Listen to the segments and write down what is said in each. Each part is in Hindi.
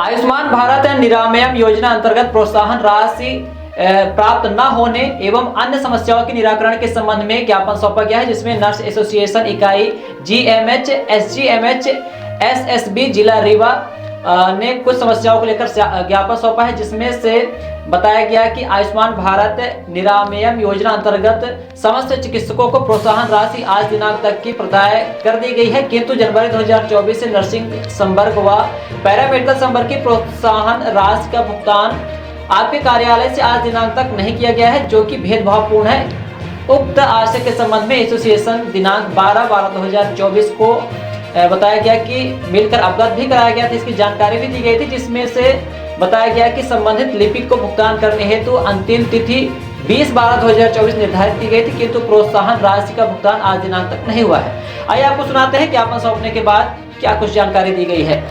आयुष्मान भारत निरामयम योजना अंतर्गत प्रोत्साहन राशि प्राप्त न होने एवं अन्य समस्याओं के निराकरण के संबंध में ज्ञापन सौंपा गया है, जिसमें नर्स एसोसिएशन इकाई जीएमएच, एसजीएमएच, एसएसबी जिला रीवा ने कुछ समस्याओं को लेकर ज्ञापन सौंपा है, जिसमें से बताया गया कि आयुष्मान भारत निरामयम योजना अंतर्गत समस्त चिकित्सकों को प्रोत्साहन राशि आज दिनांक तक की प्रदाय कर दी गई है, किंतु जनवरी 2024 से नर्सिंग संवर्ग व पैरामेडिकल संवर्ग की प्रोत्साहन राशि का भुगतान आपके कार्यालय से आज दिनांक तक नहीं किया गया है, जो कि भेदभावपूर्ण है। उक्त आशय के संबंध में एसोसिएशन दिनांक 12/12/2024 को बताया गया कि मिलकर अवगत भी कराया गया था, इसकी जानकारी भी दी गई थी, जिसमें से बताया गया कि संबंधित लिपिक को भुगतान करने हेतु अंतिम तिथि 20/12/2024 निर्धारित की गई थी, किंतु प्रोत्साहन राशि का भुगतान आज दिनांक तक नहीं हुआ है। आइए आपको सुनाते हैं ज्ञापन सौंपने के बाद क्या कुछ जानकारी दी गई है।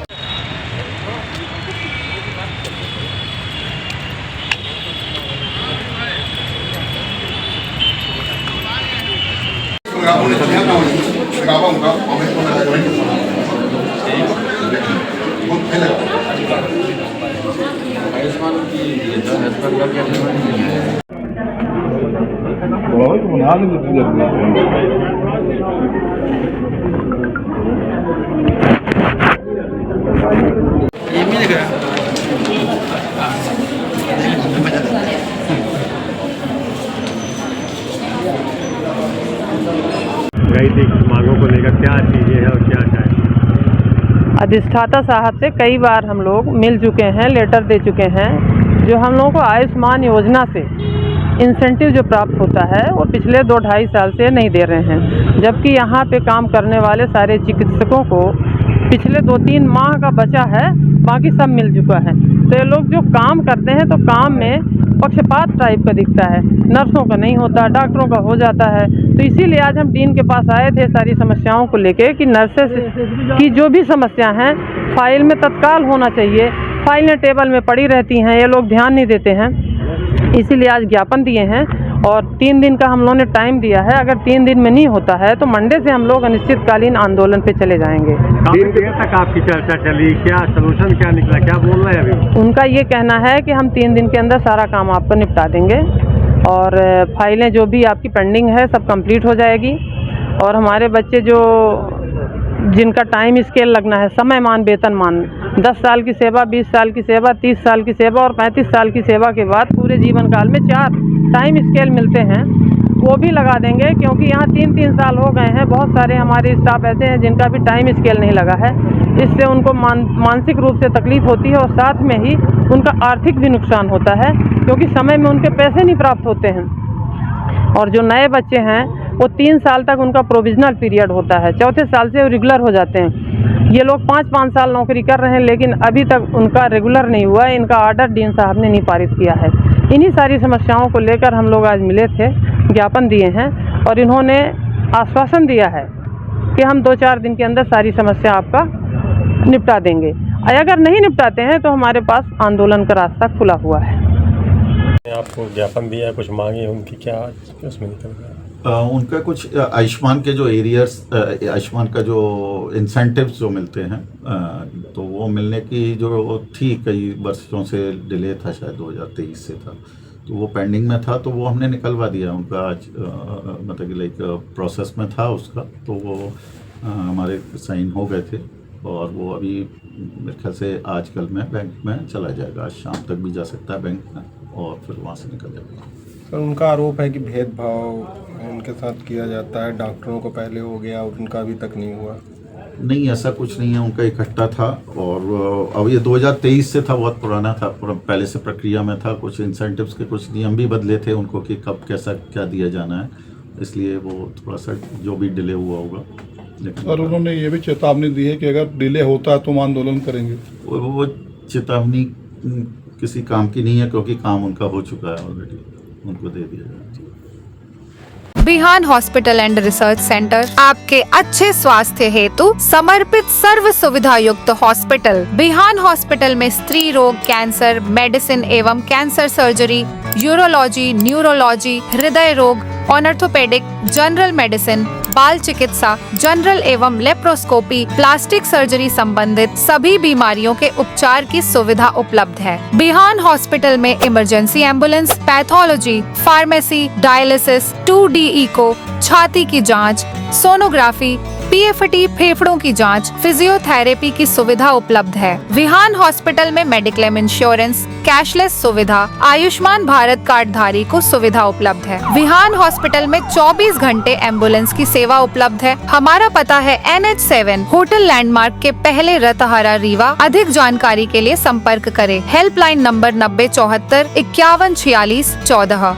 मांगों को लेकर क्या चीजें हैं और क्या चाहें? अधिष्ठाता साहब से कई बार हम लोग मिल चुके हैं, लेटर दे चुके हैं। जो हम लोगों को आयुष्मान योजना से इंसेंटिव जो प्राप्त होता है वो पिछले 2-2.5 साल से नहीं दे रहे हैं, जबकि यहाँ पे काम करने वाले सारे चिकित्सकों को पिछले 2-3 माह का बचा है, बाकी सब मिल चुका है। तो ये लोग जो काम करते हैं तो काम में पक्षपात टाइप का दिखता है, नर्सों का नहीं होता, डॉक्टरों का हो जाता है। तो इसीलिए आज हम डीन के पास आए थे सारी समस्याओं को लेके कि नर्सेस की जो भी समस्या हैं फाइल में तत्काल होना चाहिए। फाइलें टेबल में पड़ी रहती हैं, ये लोग ध्यान नहीं देते हैं, इसीलिए आज ज्ञापन दिए हैं और 3 दिन का हम लोगों ने टाइम दिया है। अगर 3 दिन में नहीं होता है तो मंडे से हम लोग अनिश्चितकालीन आंदोलन पे चले जाएंगे। 3 दिन तक आपकी चर्चा चली, क्या सोल्यूशन क्या निकला, क्या बोल रहे हैं अभी? उनका ये कहना है कि हम 3 दिन के अंदर सारा काम आपको निपटा देंगे और फाइलें जो भी आपकी पेंडिंग है सब कंप्लीट हो जाएगी। और हमारे बच्चे जो जिनका टाइम स्केल लगना है, समय मान, वेतन मान, 10 साल की सेवा, 20 साल की सेवा, 30 साल की सेवा और 35 साल की सेवा के बाद पूरे जीवन काल में 4 टाइम स्केल मिलते हैं, वो भी लगा देंगे। क्योंकि यहाँ 3-3 साल हो गए हैं, बहुत सारे हमारे स्टाफ ऐसे हैं जिनका भी टाइम स्केल नहीं लगा है। इससे उनको मानसिक रूप से तकलीफ होती है और साथ में ही उनका आर्थिक भी नुकसान होता है, क्योंकि समय में उनके पैसे नहीं प्राप्त होते हैं। और जो नए बच्चे हैं वो 3 साल तक उनका प्रोविजनल पीरियड होता है, 4थे साल से वो रेगुलर हो जाते हैं। ये लोग 5-5 साल नौकरी कर रहे हैं, लेकिन अभी तक उनका रेगुलर नहीं हुआ है। इनका ऑर्डर डीन साहब ने नहीं पारित किया है। इन्हीं सारी समस्याओं को लेकर हम लोग आज मिले थे, ज्ञापन दिए हैं और इन्होंने आश्वासन दिया है कि हम 2-4 दिन के अंदर सारी समस्या आपका निपटा देंगे। अगर नहीं निपटाते हैं तो हमारे पास आंदोलन का रास्ता खुला हुआ है। आपको ज्ञापन दिया, कुछ मांगे उनकी, क्या उसमें निकल गया? उनका कुछ आयुष्मान के जो एरियर्स, आयुष्मान का जो इंसेंटिव्स जो मिलते हैं, तो वो मिलने की जो थी, कई वर्षों से डिले था, शायद 2023 से था, तो वो पेंडिंग में था, तो वो हमने निकलवा दिया उनका आज, मतलब कि लाइक प्रोसेस में था उसका, तो वो हमारे साइन हो गए थे और वो अभी मेरे ख्याल से आज कल में बैंक में चला जाएगा, आज शाम तक भी जा सकता है बैंक में और फिर वहाँ से निकल जाएगा। सर, उनका आरोप है कि भेदभाव उनके साथ किया जाता है, डॉक्टरों को पहले हो गया, उनका अभी तक नहीं हुआ। नहीं, ऐसा कुछ नहीं है, उनका इकट्ठा था और अब ये 2023 से था, बहुत पुराना था, पहले से प्रक्रिया में था। कुछ इंसेंटिव्स के कुछ नियम भी बदले थे उनको कि कब कैसा क्या दिया जाना है, इसलिए वो थोड़ा सा जो भी डिले हुआ होगा। और उन्होंने ये भी चेतावनी दी है कि अगर डिले होता है तो हम आंदोलन करेंगे। वो चेतावनी किसी काम की नहीं है, क्योंकि काम उनका हो चुका है ऑलरेडी, उनको दे दिया जाए। बिहान हॉस्पिटल एंड रिसर्च सेंटर आपके अच्छे स्वास्थ्य हेतु समर्पित सर्व सुविधा युक्त हॉस्पिटल। बिहान हॉस्पिटल में स्त्री रोग, कैंसर, मेडिसिन एवं कैंसर सर्जरी, यूरोलॉजी, न्यूरोलॉजी, हृदय रोग, ऑर्थोपेडिक, जनरल मेडिसिन, बाल चिकित्सा, जनरल एवं लेप्रोस्कोपी, प्लास्टिक सर्जरी संबंधित सभी बीमारियों के उपचार की सुविधा उपलब्ध है। बिहान हॉस्पिटल में emergency ambulance, pathology, pharmacy, dialysis, 2D echo, छाती की जांच, सोनोग्राफी, PFT फेफड़ों की जांच, फिजियोथेरेपी की सुविधा उपलब्ध है। विहान हॉस्पिटल में मेडिक्लेम इंश्योरेंस, कैशलेस सुविधा, आयुष्मान भारत कार्ड धारी को सुविधा उपलब्ध है। विहान हॉस्पिटल में 24 घंटे एम्बुलेंस की सेवा उपलब्ध है। हमारा पता है NH7 होटल लैंडमार्क के पहले रतहरा रीवा। अधिक जानकारी के लिए संपर्क करें। Helpline number 9074 5146 14।